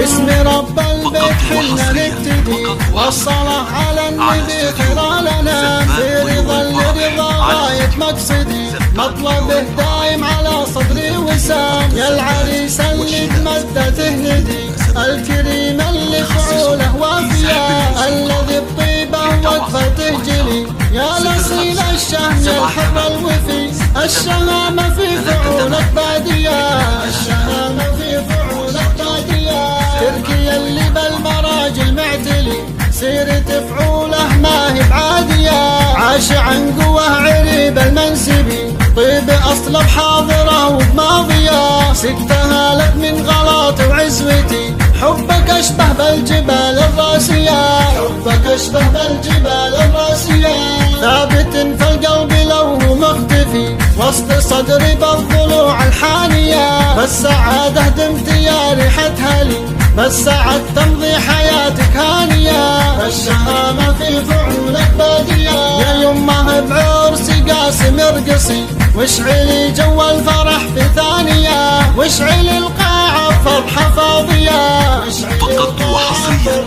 باسم رب البيت حنا نبتدي والصلاة على النبي خير لنا في رضا لرضا غاية مقصدي مطلبه دايم على صدري وسام يا العريس اللي بمدته ندي الكريم اللي فعوله وافيا الذي بطيبه وقفته جلي يا لصيل الشهم يا الحر الوفي الشهامة في فعولك بادية الشهامة في فعولك بادية تركي اللي بالمراجل معتلي سيرة فعوله ما هي بعادية عاش عن قوة عريب المنسبي طيب أصل بحاضرة وبماضية سكتها لك من غلط وعزوتي حبك أشبه بالجبال الراسية حبك أشبه بالجبال الراسية ثابت في القلب لو هو مختفي وسط صدري بالضلوع الحانية بالسعادة دمت يا ريحتها لي بالسعد تمضي حياتك هانية الشهامة في فعولك بادية يا يمه بعرسي قاسم ارقصي واشعلي جو الفرح في ثانية واشعلي القاعة فرحة فاضية فقط وحصريا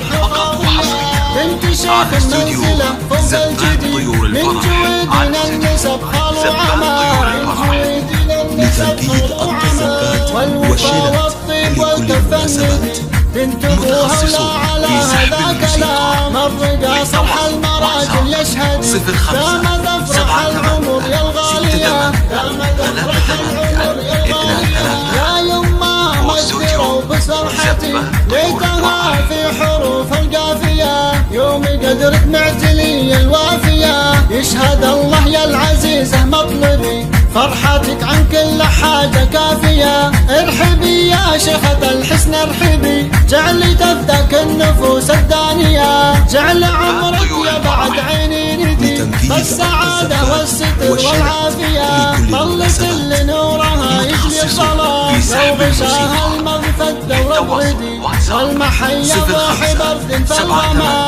بنت شيخ المنزلة فوق الجدي من جويدنا النسب خال وعمار لتنفيذ التزكات والشلل لكل المناسبات متخصص في سحب الموسيقى مرقى صرح المراجل يشهد 05 فرح العمر يا الغالية يا يما مجبرة وبصرحتي ليتها في حروف القافية يوم قدرك معتلي الوافية يشهد الله يا العزيزة مطلبي فرحتك عن كل حاجة كافية ارحبي يا شيخة الحسن ارحبي جعلي تفدك النفوس الدانية جعل عمرك يا بعد عيني ندي بالسعادة والستر والعافية طلت اللي نورها يجلي الظلام لو غشاها المغفى الدور الردي والمحيا ضاحي برد فالغمام